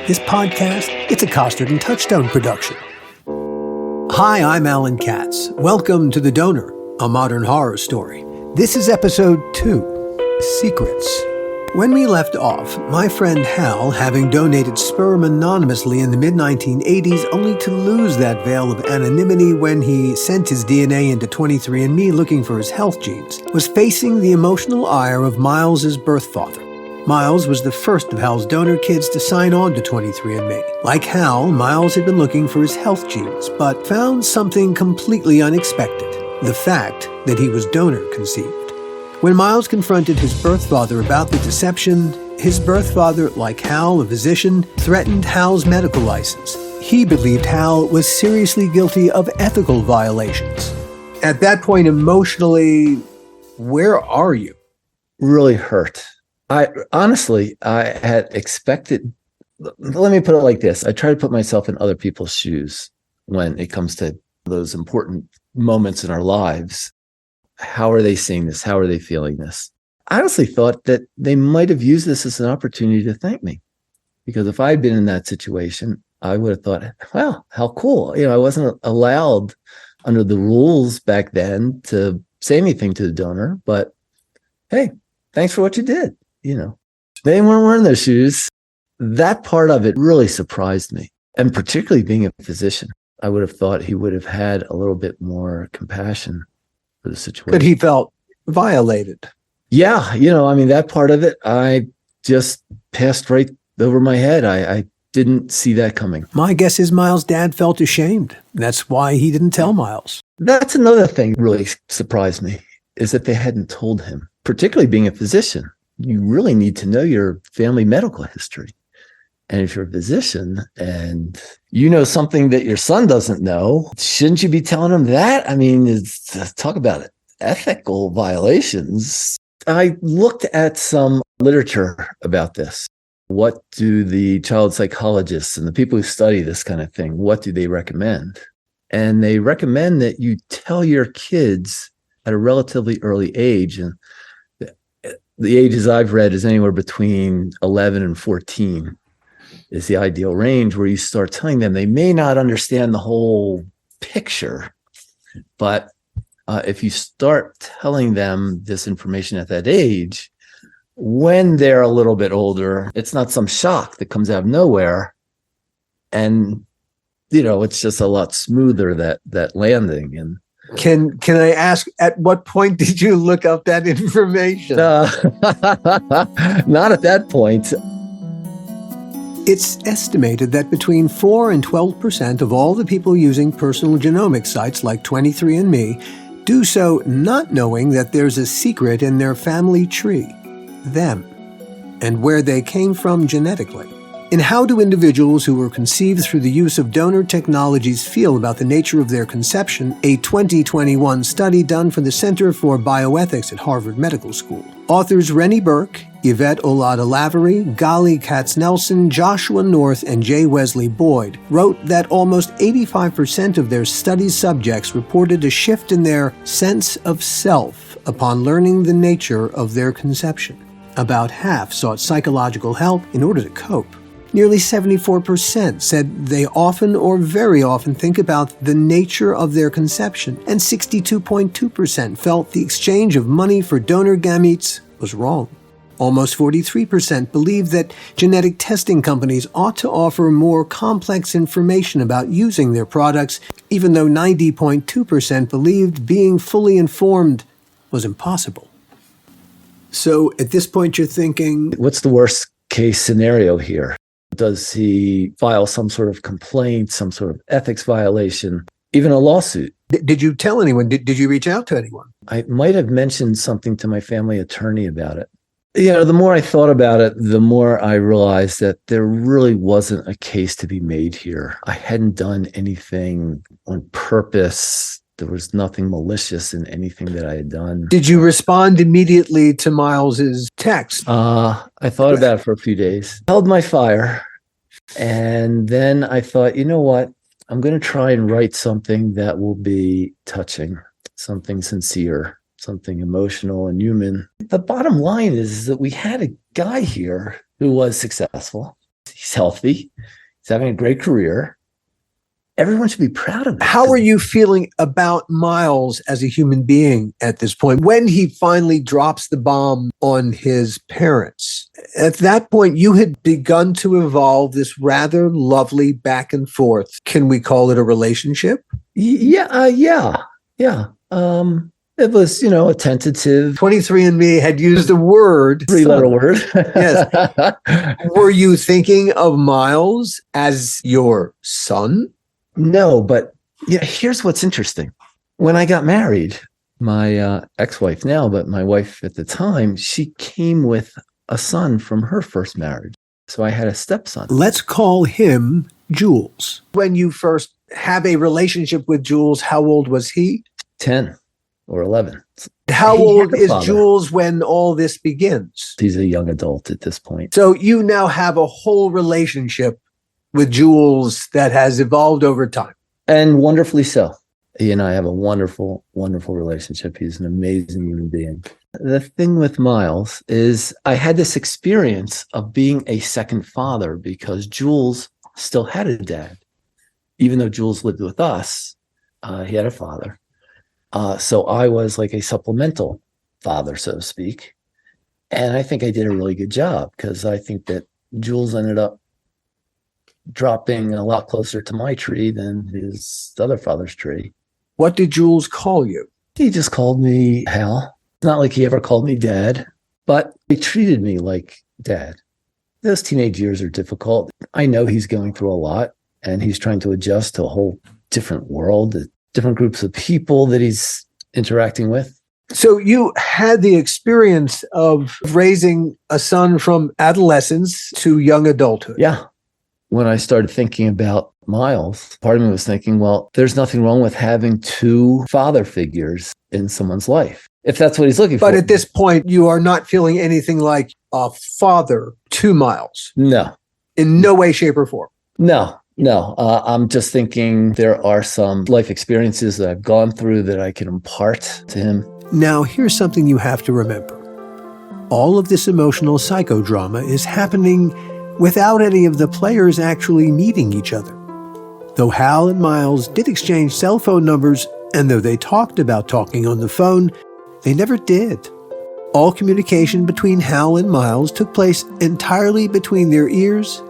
This podcast, it's a Costard and Touchstone production. Hi, I'm Alan Katz. Welcome to The Donor, a modern horror story. This is episode 2, Secrets. When we left off, my friend Hal, having donated sperm anonymously in the mid-1980s, only to lose that veil of anonymity when he sent his DNA into 23andMe looking for his health genes, was facing the emotional ire of Miles's birth father. Miles was the first of Hal's donor kids to sign on to 23andMe. Like Hal, Miles had been looking for his health genes, but found something completely unexpected: the fact that he was donor conceived. When Miles confronted his birth father about the deception, his birth father, like Hal, a physician, threatened Hal's medical license. He believed Hal was seriously guilty of ethical violations. At that point, emotionally, where are you? Really hurt. I had expected, let me put it like this. I try to put myself in other people's shoes when it comes to those important moments in our lives. How are they seeing this? How are they feeling this? I honestly thought that they might have used this as an opportunity to thank me, because if I had been in that situation, I would have thought, well, how cool. I wasn't allowed under the rules back then to say anything to the donor, but hey, thanks for what you did. They weren't wearing their shoes. That part of it really surprised me. And particularly being a physician, I would have thought he would have had a little bit more compassion for the situation. But he felt violated. Yeah. That part of it, I just passed right over my head. I didn't see that coming. My guess is Miles' dad felt ashamed. That's why he didn't tell Miles. That's another thing really surprised me, is that they hadn't told him. Particularly being a physician, you really need to know your family medical history. And if you're a physician and you know something that your son doesn't know, shouldn't you be telling him that? Talk about it. Ethical violations. I looked at some literature about this. What do the child psychologists and the people who study this kind of thing, what do they recommend? And they recommend that you tell your kids at a relatively early age, and the ages I've read is anywhere between 11 and 14 is the ideal range, where you start telling them. They may not understand the whole picture, but if you start telling them this information at that age, when they're a little bit older, it's not some shock that comes out of nowhere. And, it's just a lot smoother, that landing. And Can I ask, at what point did you look up that information? Not at that point. It's estimated that between 4 and 12% of all the people using personal genomic sites like 23andMe do so not knowing that there's a secret in their family tree, them, and where they came from genetically. In How Do Individuals Who Were Conceived Through the Use of Donor Technologies Feel About the Nature of Their Conception, a 2021 study done for the Center for Bioethics at Harvard Medical School. Authors Rennie Burke, Yvette Olada-Lavery, Gali Katz-Nelson, Joshua North, and J. Wesley Boyd wrote that almost 85% of their study subjects reported a shift in their sense of self upon learning the nature of their conception. About half sought psychological help in order to cope. Nearly 74% said they often or very often think about the nature of their conception, and 62.2% felt the exchange of money for donor gametes was wrong. Almost 43% believed that genetic testing companies ought to offer more complex information about using their products, even though 90.2% believed being fully informed was impossible. So at this point, you're thinking, what's the worst case scenario here? Does he file some sort of complaint, some sort of ethics violation, even a lawsuit? Did you tell anyone? Did you reach out to anyone? I might have mentioned something to my family attorney about it. The more I thought about it, the more I realized that there really wasn't a case to be made here. I hadn't done anything on purpose. There was nothing malicious in anything that I had done. Did you respond immediately to Miles's text? I thought about it for a few days, held my fire. And then I thought, you know what? I'm going to try and write something that will be touching, something sincere, something emotional and human. The bottom line is that we had a guy here who was successful. He's healthy. He's having a great career. Everyone should be proud of him. How are you feeling about Miles as a human being at this point? When he finally drops the bomb on his parents, at that point, you had begun to evolve this rather lovely back and forth. Can we call it a relationship? Yeah. It was, a tentative 23andMe had used the word three-letter son. word. Yes. Were you thinking of Miles as your son? No, but here's what's interesting. When I got married, my ex-wife now, but my wife at the time, she came with a son from her first marriage. So I had a stepson. Let's call him Jules. When you first have a relationship with Jules, how old was he? 10 or 11. How old is Jules when all this begins? He's a young adult at this point. So you now have a whole relationship with Jules that has evolved over time. And wonderfully so. He and I have a wonderful, wonderful relationship. He's an amazing human being. The thing with Miles is I had this experience of being a second father because Jules still had a dad. Even though Jules lived with us, he had a father. So I was like a supplemental father, so to speak. And I think I did a really good job because I think that Jules ended up dropping a lot closer to my tree than his other father's tree. What did Jules call you? He just called me Hal. It's not like he ever called me Dad, but he treated me like Dad. Those teenage years are difficult. I know he's going through a lot and he's trying to adjust to a whole different world, different groups of people that he's interacting with. So you had the experience of raising a son from adolescence to young adulthood. Yeah. When I started thinking about Miles, part of me was thinking, well, there's nothing wrong with having two father figures in someone's life, if that's what he's looking for. But at this point, you are not feeling anything like a father to Miles. No. In no way, shape, or form. No. I'm just thinking there are some life experiences that I've gone through that I can impart to him. Now, here's something you have to remember. All of this emotional psychodrama is happening without any of the players actually meeting each other. Though Hal and Miles did exchange cell phone numbers, and though they talked about talking on the phone, they never did. All communication between Hal and Miles took place entirely between their ears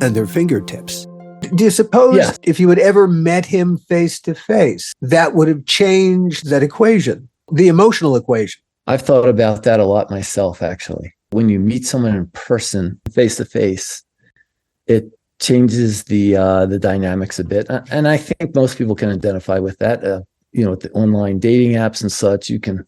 and their fingertips. Do you suppose if you had ever met him face to face, that would have changed that equation, the emotional equation? I've thought about that a lot myself, actually. When you meet someone in person, face to face, it changes the dynamics a bit. And I think most people can identify with that. With the online dating apps and such, you can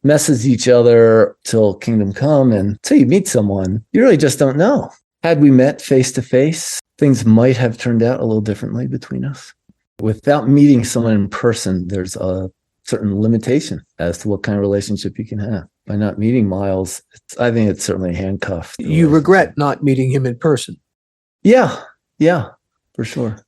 message each other till kingdom come. And until you meet someone, you really just don't know. Had we met face to face, things might have turned out a little differently between us. Without meeting someone in person, there's a certain limitation as to what kind of relationship you can have. By not meeting Miles, I think it's certainly handcuffed. You regret not meeting him in person? Yeah, for sure.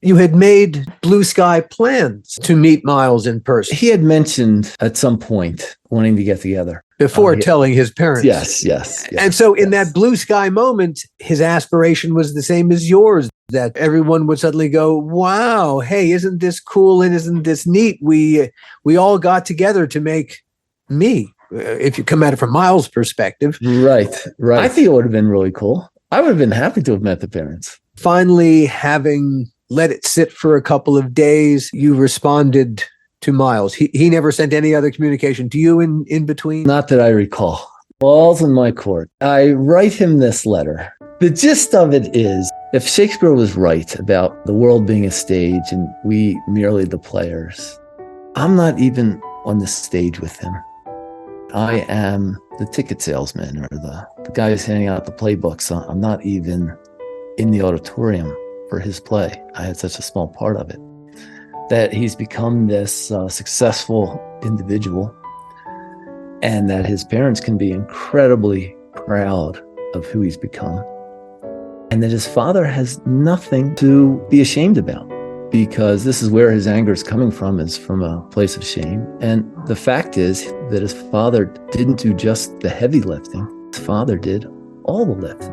You had made blue sky plans to meet Miles in person. He had mentioned at some point wanting to get together. Before telling his parents. Yes. And so in that blue sky moment, his aspiration was the same as yours, that everyone would suddenly go, wow, hey, isn't this cool and isn't this neat? We all got together to make me, if you come at it from Miles' perspective. Right. I think it would have been really cool. I would have been happy to have met the parents. Finally, having let it sit for a couple of days, you responded to Miles. He never sent any other communication to you in between? Not that I recall. Ball's in my court. I write him this letter. The gist of it is, if Shakespeare was right about the world being a stage and we merely the players, I'm not even on the stage with him. I am the ticket salesman or the guy who's handing out the playbooks. I'm not even in the auditorium for his play. I had such a small part of it. That he's become this successful individual and that his parents can be incredibly proud of who he's become. And that his father has nothing to be ashamed about, because this is where his anger is coming from, is from a place of shame. And the fact is that his father didn't do just the heavy lifting. His father did all the lifting.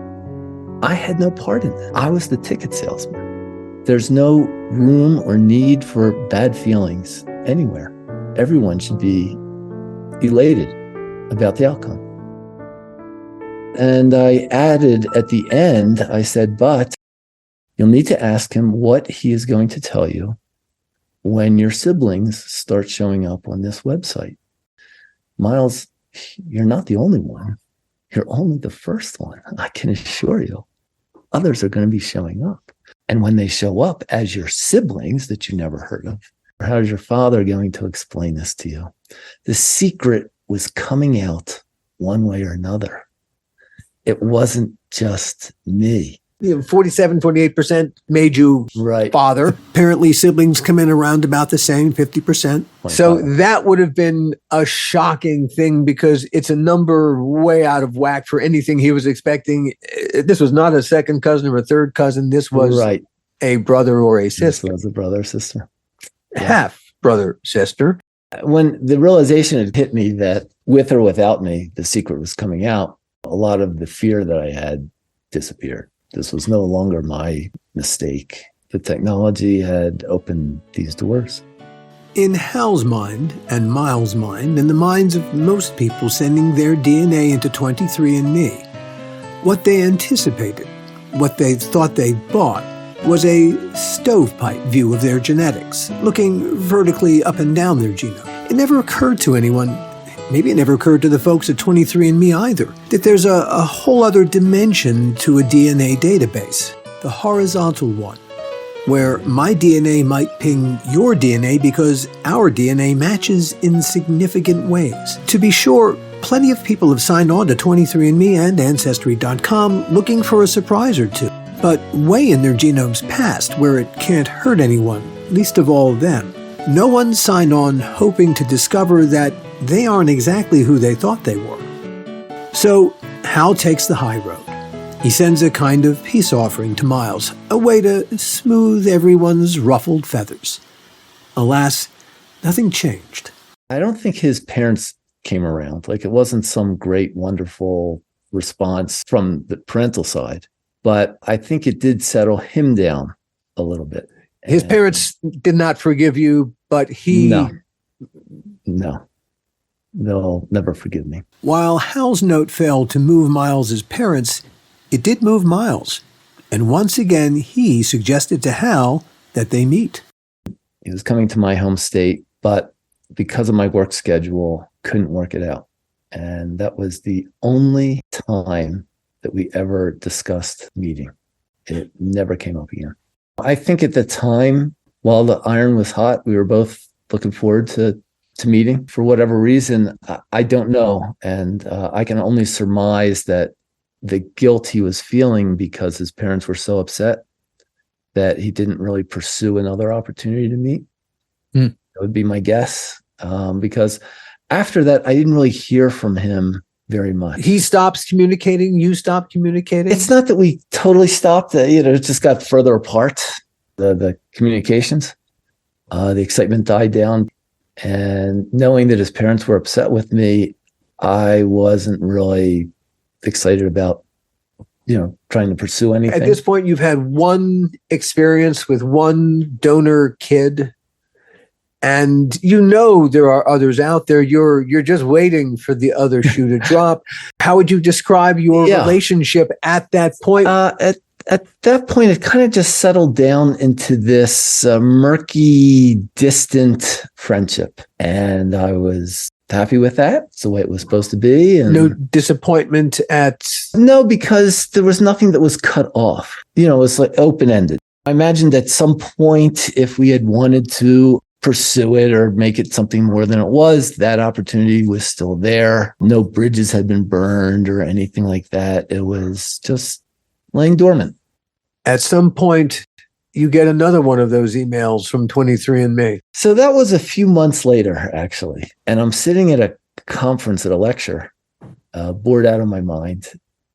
I had no part in that. I was the ticket salesman. There's no room or need for bad feelings anywhere. Everyone should be elated about the outcome. And I added at the end, I said, but you'll need to ask him what he is going to tell you when your siblings start showing up on this website. Miles, you're not the only one. You're only the first one. I can assure you. Others are going to be showing up. And when they show up as your siblings that you never heard of, how is your father going to explain this to you? The secret was coming out one way or another. It wasn't just me. 47, 48% made you Right. father. Apparently siblings come in around about the same, 50%. So that would have been a shocking thing because it's a number way out of whack for anything he was expecting. This was not a second cousin or a third cousin. This was right. a brother or a sister. This was a brother or sister. Yeah. Half brother, sister. When the realization had hit me that with or without me, the secret was coming out, a lot of the fear that I had disappeared. This was no longer my mistake. The technology had opened these doors. In Hal's mind and Miles' mind and the minds of most people sending their DNA into 23andMe, what they anticipated, what they thought they bought, was a stovepipe view of their genetics, looking vertically up and down their genome. It never occurred to anyone, maybe it never occurred to the folks at 23andMe either, that there's a whole other dimension to a DNA database, the horizontal one, where my DNA might ping your DNA because our DNA matches in significant ways. To be sure, plenty of people have signed on to 23andMe and Ancestry.com looking for a surprise or two, but way in their genome's past where it can't hurt anyone, least of all them. No one signed on hoping to discover that they aren't exactly who they thought they were. So Hal takes the high road. He sends a kind of peace offering to Miles, a way to smooth everyone's ruffled feathers. Alas, nothing changed. I don't think his parents came around. Like, it wasn't some great, wonderful response from the parental side, but I think it did settle him down a little bit. His parents did not forgive you, but he... No. They'll never forgive me. While Hal's note failed to move Miles's parents, it did move Miles. And once again, he suggested to Hal that they meet. He was coming to my home state, but because of my work schedule, couldn't work it out. And that was the only time that we ever discussed meeting. It never came up again. I think at the time, while the iron was hot, we were both looking forward to meeting. For whatever reason, I don't know. And I can only surmise that the guilt he was feeling because his parents were so upset that he didn't really pursue another opportunity to meet. That would be my guess. Because after that, I didn't really hear from him very much. He stops communicating, you stopped communicating? It's not that we totally stopped, it just got further apart, the communications. The excitement died down. And knowing that his parents were upset with me, I wasn't really excited about, trying to pursue anything. At this point, you've had one experience with one donor kid, and there are others out there. You're just waiting for the other shoe to drop. How would you describe your relationship at that point? At that point, it kind of just settled down into this murky, distant friendship. And I was happy with that. It's the way it was supposed to be. And no disappointment No, because there was nothing that was cut off. It was like open-ended. I imagined at some point, if we had wanted to pursue it or make it something more than it was, that opportunity was still there. No bridges had been burned or anything like that. It was just laying dormant. At some point, you get another one of those emails from 23andMe. So that was a few months later, actually. And I'm sitting at a conference at a lecture, bored out of my mind.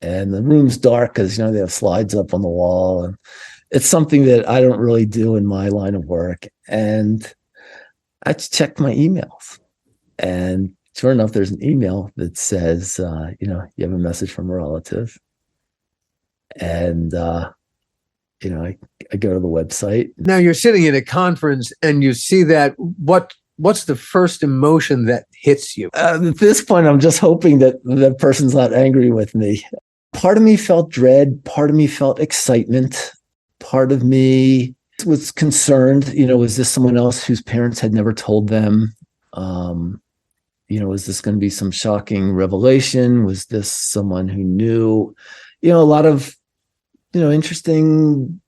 And the room's dark because, they have slides up on the wall. And it's something that I don't really do in my line of work. And I checked my emails. And sure enough, there's an email that says, you have a message from a relative. And, I go to the website. Now you're sitting at a conference and you see that. What's the first emotion that hits you? At this point, I'm just hoping that the person's not angry with me. Part of me felt dread. Part of me felt excitement. Part of me was concerned. Was this someone else whose parents had never told them? Was this going to be some shocking revelation? Was this someone who knew? A lot of, interesting,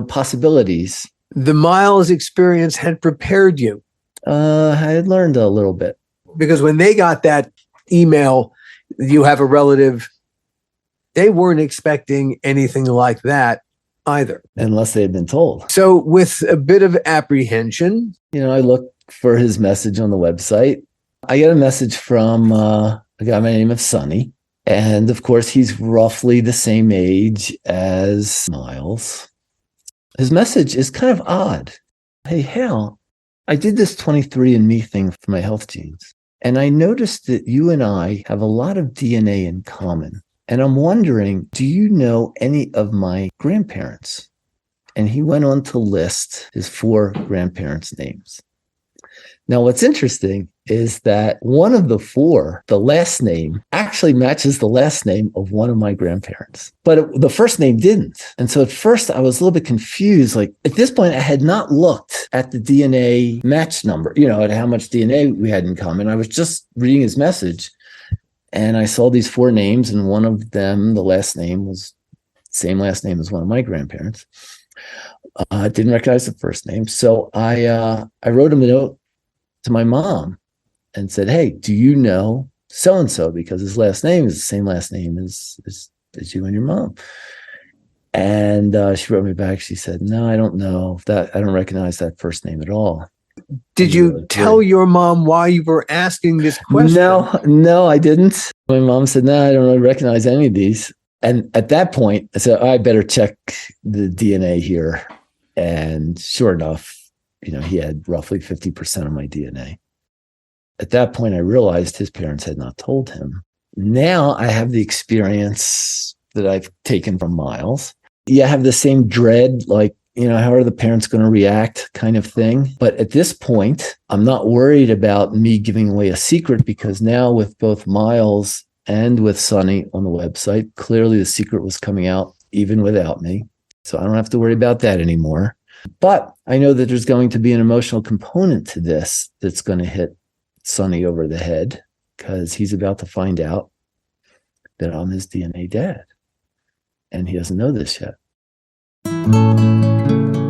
possibilities. The Miles experience had prepared you. I had learned a little bit. Because when they got that email, you have a relative, they weren't expecting anything like that either. Unless they had been told. So with a bit of apprehension. I looked for his message on the website. I get a message from a guy by the name of Sonny. And of course, he's roughly the same age as Miles. His message is kind of odd. Hey, Hal, I did this 23andMe thing for my health genes. And I noticed that you and I have a lot of DNA in common. And I'm wondering, do you know any of my grandparents? And he went on to list his 4 grandparents' names. Now, what's interesting is that one of the 4, the last name, actually matches the last name of one of my grandparents. But the first name didn't. And so at first I was a little bit confused. Like at this point, I had not looked at the DNA match number, at how much DNA we had in common. I was just reading his message and I saw these 4 names, and one of them, the last name was the same last name as one of my grandparents. I didn't recognize the first name. So I wrote him a note to my mom and said, hey, do you know so-and-so? Because his last name is the same last name as you and your mom. And she wrote me back. She said, no, I don't know that. I don't recognize that first name at all. Did you tell your mom why you were asking this question? No, I didn't. My mom said, no, I don't really recognize any of these. And at that point, I said, I better check the DNA here. And sure enough, he had roughly 50% of my DNA. At that point, I realized his parents had not told him. Now I have the experience that I've taken from Miles. I have the same dread, like, how are the parents going to react kind of thing. But at this point, I'm not worried about me giving away a secret, because now with both Miles and with Sonny on the website, clearly the secret was coming out even without me. So I don't have to worry about that anymore. But I know that there's going to be an emotional component to this that's going to hit Sonny over the head, because he's about to find out that I'm his DNA dad. And he doesn't know this yet.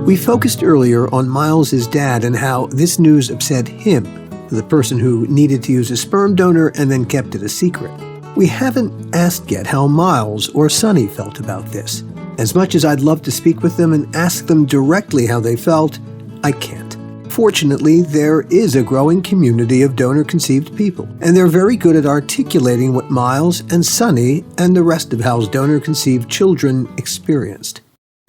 We focused earlier on Miles's dad and how this news upset him, the person who needed to use a sperm donor and then kept it a secret. We haven't asked yet how Miles or Sonny felt about this. As much as I'd love to speak with them and ask them directly how they felt, I can't. Fortunately, there is a growing community of donor-conceived people, and they're very good at articulating what Miles and Sonny and the rest of Hal's donor-conceived children experienced.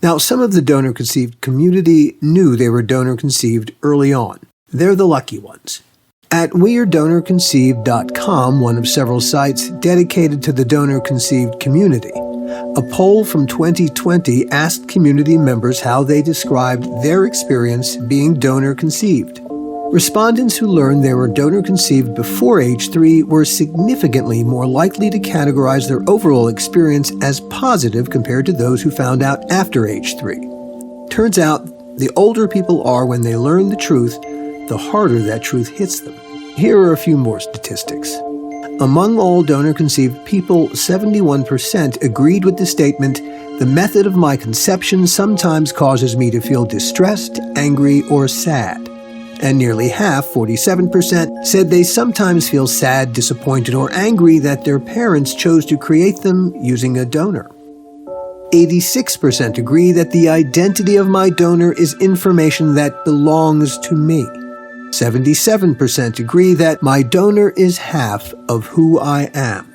Now, some of the donor-conceived community knew they were donor-conceived early on. They're the lucky ones. At wearedonorconceived.com, one of several sites dedicated to the donor-conceived community, a poll from 2020 asked community members how they described their experience being donor-conceived. Respondents who learned they were donor-conceived before age 3 were significantly more likely to categorize their overall experience as positive compared to those who found out after age 3. Turns out, the older people are when they learn the truth, the harder that truth hits them. Here are a few more statistics. Among all donor-conceived people, 71% agreed with the statement, "The method of my conception sometimes causes me to feel distressed, angry, or sad." And nearly half, 47%, said they sometimes feel sad, disappointed, or angry that their parents chose to create them using a donor. 86% agree that the identity of my donor is information that belongs to me. 77% agree that my donor is half of who I am.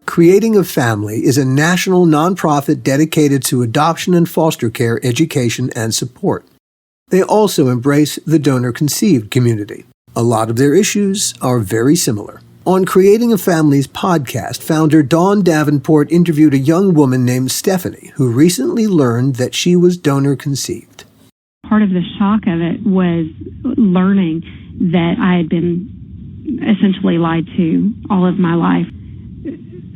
Creating a Family is a national nonprofit dedicated to adoption and foster care education and support. They also embrace the donor-conceived community. A lot of their issues are very similar. On Creating a Family's podcast, founder Dawn Davenport interviewed a young woman named Stephanie who recently learned that she was donor conceived. Part of the shock of it was learning that I had been essentially lied to all of my life.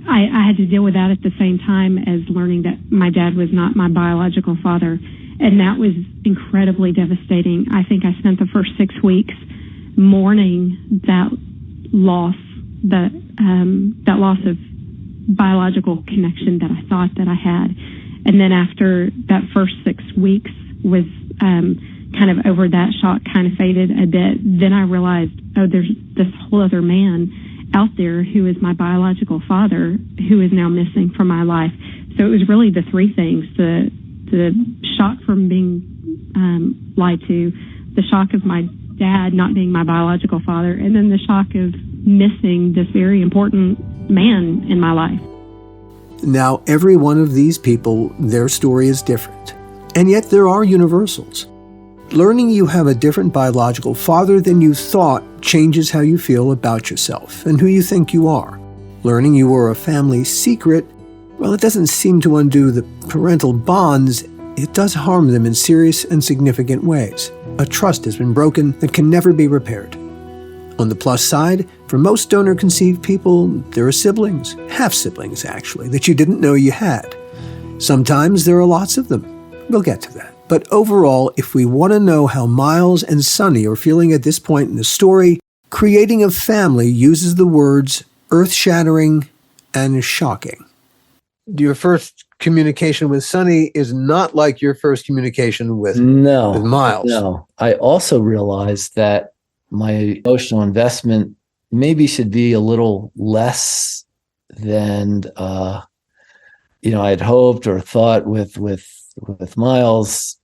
I had to deal with that at the same time as learning that my dad was not my biological father, and that was incredibly devastating. I think I spent the first 6 weeks mourning that loss, that loss of biological connection that I thought that I had. And then after that first 6 weeks was kind of over, that shock kind of faded a bit. Then I realized, oh, there's this whole other man out there who is my biological father who is now missing from my life. So it was really the three things: the shock from being lied to, the shock of my dad not being my biological father, and then the shock of missing this very important man in my life. Now, every one of these people, their story is different, and yet there are universals. Learning you have a different biological father than you thought changes how you feel about yourself and who you think you are. Learning you were a family secret, well, it doesn't seem to undo the parental bonds. It does harm them in serious and significant ways. A trust has been broken that can never be repaired. On the plus side, for most donor-conceived people, there are siblings, half-siblings actually, that you didn't know you had. Sometimes there are lots of them. We'll get to that. But overall, if we want to know how Miles and Sonny are feeling at this point in the story, Creating a Family uses the words earth-shattering and shocking. Your first communication with Sonny is not like your first communication with Miles. No. I also realized that my emotional investment maybe should be a little less than I had hoped or thought with Miles.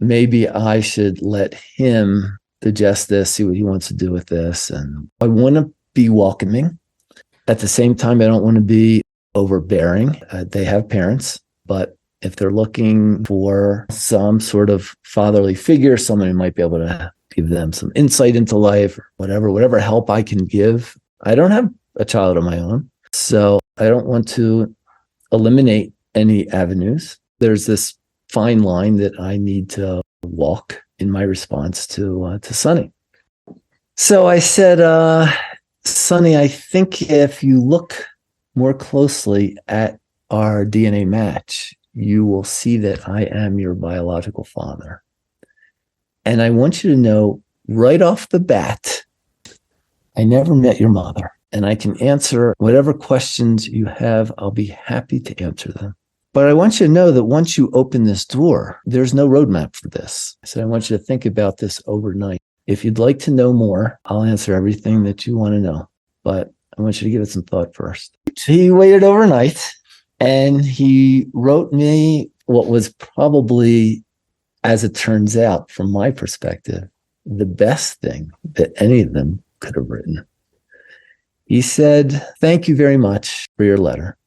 Maybe I should let him digest this, see what he wants to do with this. And I want to be welcoming. At the same time, I don't want to be overbearing. They have parents, but if they're looking for some sort of fatherly figure, someone who might be able to give them some insight into life, or whatever help I can give. I don't have a child of my own, so I don't want to eliminate any avenues. There's this fine line that I need to walk in my response to Sonny. So I said, Sonny, I think if you look more closely at our DNA match, you will see that I am your biological father. And I want you to know right off the bat, I never met your mother, and I can answer whatever questions you have. I'll be happy to answer them. But I want you to know that once you open this door, there's no roadmap for this. I said, I want you to think about this overnight. If you'd like to know more, I'll answer everything that you want to know. But I want you to give it some thought first. So he waited overnight, and he wrote me what was probably, as it turns out, from my perspective, the best thing that any of them could have written. He said, "Thank you very much for your letter.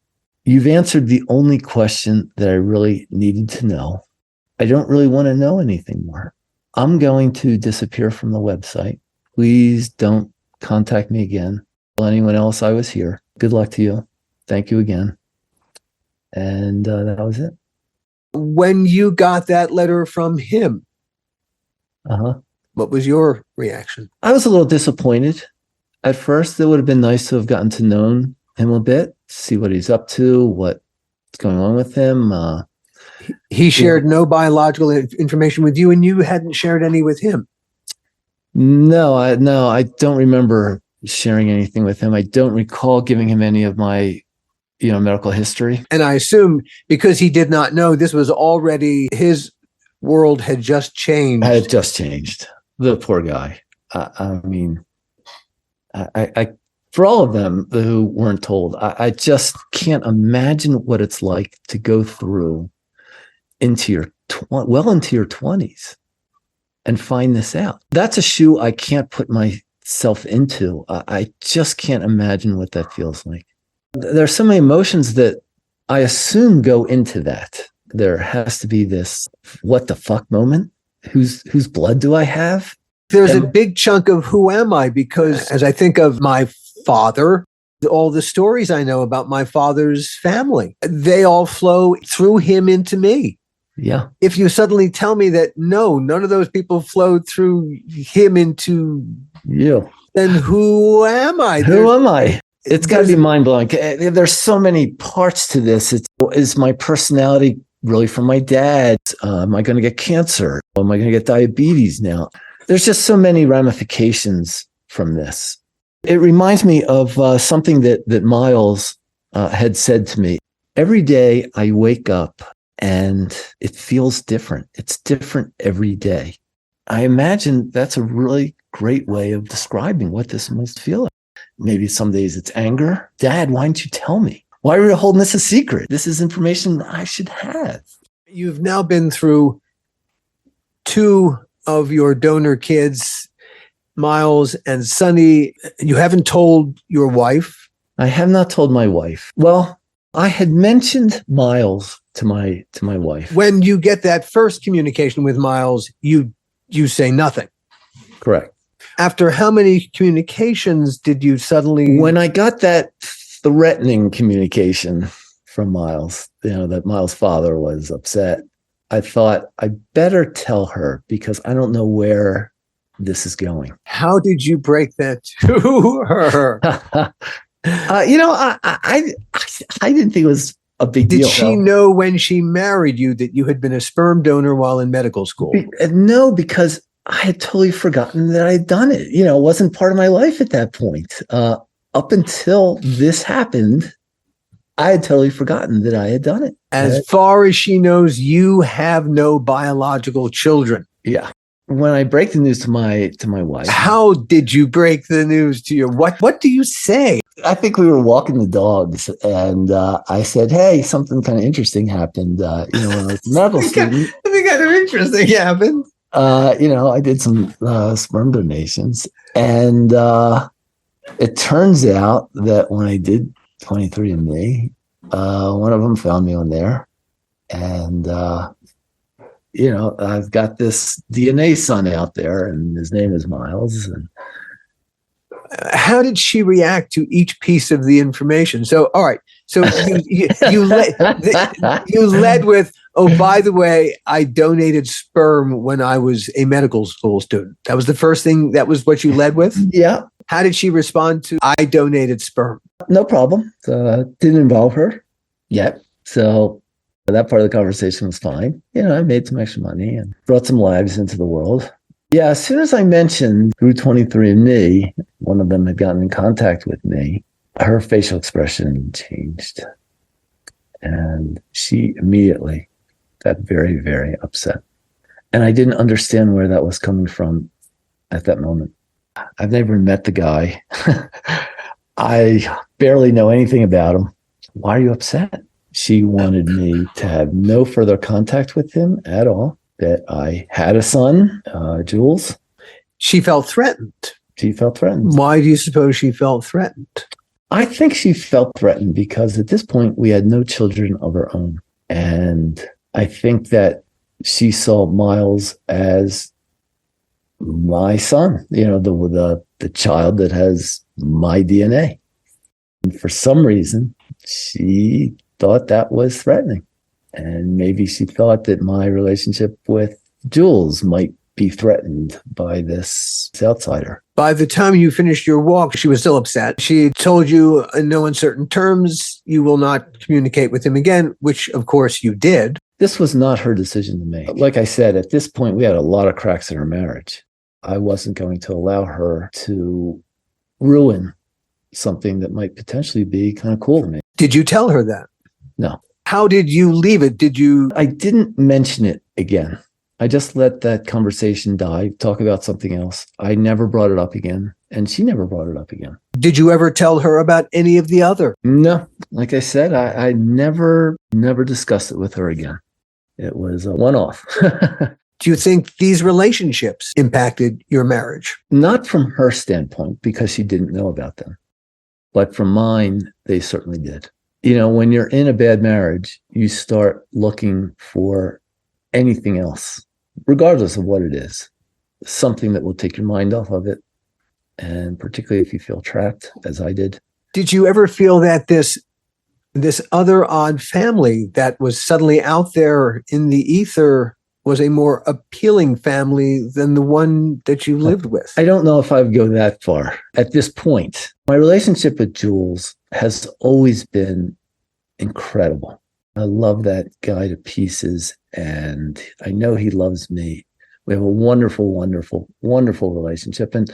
You've answered the only question that I really needed to know. I don't really want to know anything more. I'm going to disappear from the website. Please don't contact me again. Tell anyone else I was here. Good luck to you. Thank you again." And that was it. When you got that letter from him, what was your reaction? I was a little disappointed. At first, it would have been nice to have gotten to know him a bit, see what he's up to, what's going on with him. He shared no biological information with you, and you hadn't shared any with him. No, I don't remember sharing anything with him. I don't recall giving him any of my, medical history. And I assume because he did not know, this was already, his world had just changed. Had just changed. The poor guy. I mean, I for all of them who weren't told, I just can't imagine what it's like to go through into your 20s and find this out. That's a shoe I can't put myself into. I just can't imagine what that feels like. There's so many emotions that I assume go into that. There has to be this what the fuck moment. Whose blood do I have? There's a big chunk of who am I? Because as I think of my father. All the stories I know about my father's family, they all flow through him into me. Yeah. If you suddenly tell me that, no, none of those people flowed through him into You. then who am I? Who am I? It's got to be mind blowing. There's so many parts to this. Is my personality really from my dad? Am I going to get cancer? Am I going to get diabetes now? There's just so many ramifications from this. It reminds me of something that Miles had said to me. Every day I wake up and it feels different. It's different every day. I imagine that's a really great way of describing what this must feel like. Maybe some days it's anger. Dad, why didn't you tell me? Why are we holding this a secret? This is information I should have. You've now been through 2 of your donor kids, Miles and Sonny. You haven't told your wife. I have not told my wife. Well, I had mentioned Miles to my wife. When you get that first communication with Miles, you say nothing. Correct. After how many communications did you suddenly? When I got that threatening communication from Miles, that Miles' father was upset, I thought I better tell her because I don't know where this is going. How did you break that to her? I didn't think it was a big deal. Did she know when she married you that you had been a sperm donor while in medical school? No, because I had totally forgotten that I had done it. It wasn't part of my life at that point. Up until this happened, I had totally forgotten that I had done it. As far as she knows, you have no biological children. Yeah. When I break the news to my wife. How did you break the news to your wife? What do you say? I think we were walking the dogs and I said, hey, something kind of interesting happened. When I was a medical student. Something kind of interesting happened. I did some sperm donations, and it turns out that when I did 23andMe, one of them found me on there, and I've got this DNA son out there, and his name is Miles. And how did she react to each piece of the information? So, all right. So you led with, oh, by the way, I donated sperm when I was a medical school student. That was the first thing. That was what you led with? Yeah. How did she respond to, I donated sperm? No problem. Didn't involve her yet. So that part of the conversation was fine. I made some extra money and brought some lives into the world. Yeah, as soon as I mentioned through 23andMe, one of them had gotten in contact with me, her facial expression changed. And she immediately got very, very upset. And I didn't understand where that was coming from at that moment. I've never met the guy. I barely know anything about him. Why are you upset? She wanted me to have no further contact with him at all. That I had a son, Jules. She felt threatened. She felt threatened. Why do you suppose she felt threatened? I think she felt threatened because at this point we had no children of her own. And I think that she saw Miles as my son, the child that has my DNA. And for some reason, she thought that was threatening. And maybe she thought that my relationship with Jules might be threatened by this outsider. By the time you finished your walk, she was still upset. She told you in no uncertain terms, you will not communicate with him again, which of course you did. This was not her decision to make. Like I said, at this point, we had a lot of cracks in our marriage. I wasn't going to allow her to ruin something that might potentially be kind of cool to me. Did you tell her that? No. How did you leave it? I didn't mention it again. I just let that conversation die, talk about something else. I never brought it up again, and she never brought it up again. Did you ever tell her about any of the other? No. Like I said, I never discussed it with her again. It was a one-off. Do you think these relationships impacted your marriage? Not from her standpoint, because she didn't know about them. But from mine, they certainly did. When you're in a bad marriage, you start looking for anything else, regardless of what it is, something that will take your mind off of it. And particularly if you feel trapped, as I did. Did you ever feel that this other odd family that was suddenly out there in the ether was a more appealing family than the one that you lived with? I don't know if I would go that far at this point. My relationship with Jules has always been incredible. I love that guy to pieces, and I know he loves me. We have a wonderful, wonderful, wonderful relationship. And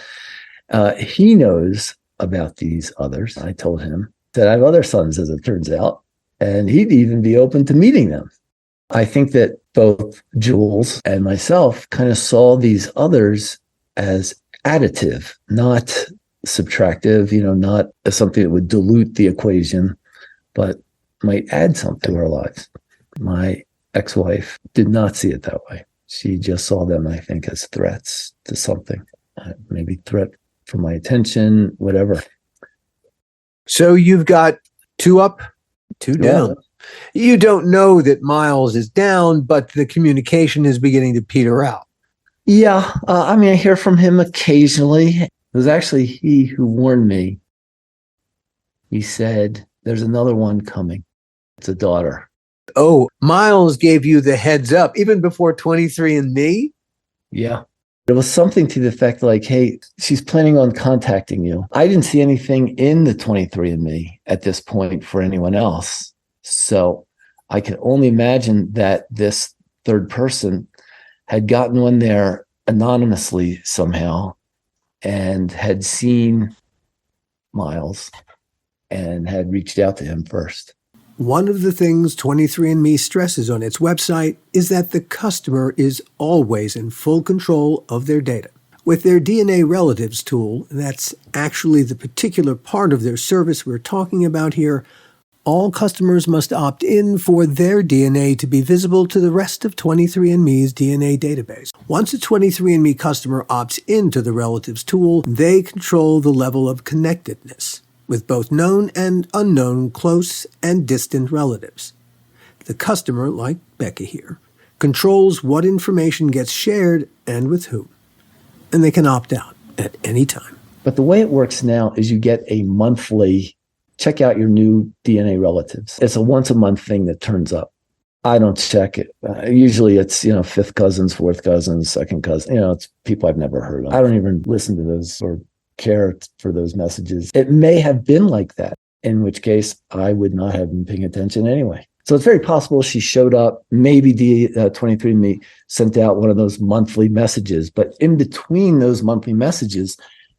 he knows about these others. I told him that I have other sons, as it turns out, and he'd even be open to meeting them. I think that both Jules and myself kind of saw these others as additive, not subtractive, not as something that would dilute the equation, but might add something to our lives. My ex-wife did not see it that way. She just saw them, I think, as threats to something, maybe threat for my attention, whatever. So you've got 2 up, 2 down. Yeah. You don't know that Miles is down, but the communication is beginning to peter out. Yeah. I hear from him occasionally. It was actually he who warned me. He said, there's another one coming. It's a daughter. Oh, Miles gave you the heads up even before 23andMe? Yeah. It was something to the effect like, hey, she's planning on contacting you. I didn't see anything in the 23andMe at this point for anyone else. So I can only imagine that this third person had gotten one there anonymously somehow and had seen Miles and had reached out to him first. One of the things 23andMe stresses on its website is that the customer is always in full control of their data. With their DNA relatives tool, that's actually the particular part of their service we're talking about here, all customers must opt in for their DNA to be visible to the rest of 23andMe's DNA database. Once a 23andMe customer opts into the relatives tool, they control the level of connectedness with both known and unknown close and distant relatives. The customer, like Beka here, controls what information gets shared and with whom. And they can opt out at any time. But the way it works now is you get a monthly, check out your new DNA relatives. It's a once a month thing that turns up. I don't check it. Usually it's, fifth cousins, fourth cousins, second cousin. It's people I've never heard of. I don't even listen to those or care for those messages. It may have been like that, in which case I would not have been paying attention anyway. So it's very possible she showed up. Maybe the 23andMe sent out one of those monthly messages, but in between those monthly messages,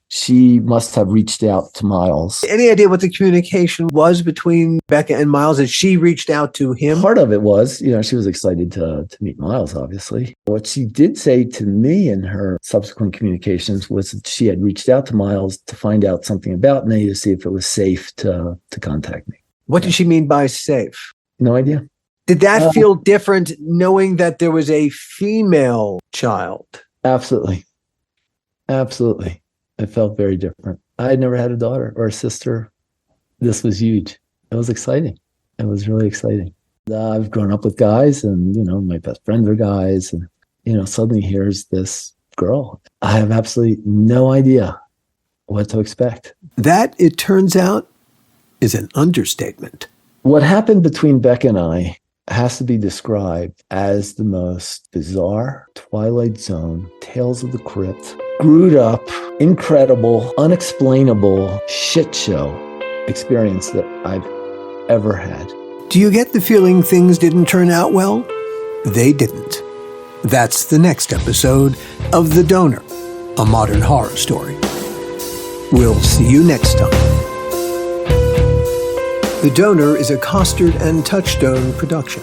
she must have reached out to Miles. Any idea what the communication was between Beka and Miles as she reached out to him? Part of it was, she was excited to meet Miles, obviously. What she did say to me in her subsequent communications was that she had reached out to Miles to find out something about me, to see if it was safe to contact me. What did she mean by safe? No idea. Did that feel different knowing that there was a female child? Absolutely. Absolutely. It felt very different. I had never had a daughter or a sister. This was huge. It was exciting. It was really exciting. I've grown up with guys and, my best friends are guys. And, suddenly here's this girl. I have absolutely no idea what to expect. That, it turns out, is an understatement. What happened between Beka and I has to be described as the most bizarre Twilight Zone, Tales of the Crypt, screwed up, incredible, unexplainable shit show experience that I've ever had. Do you get the feeling things didn't turn out well? They didn't. That's the next episode of The Donor, a modern horror story. We'll see you next time. The Donor is a Costard and Touchstone production.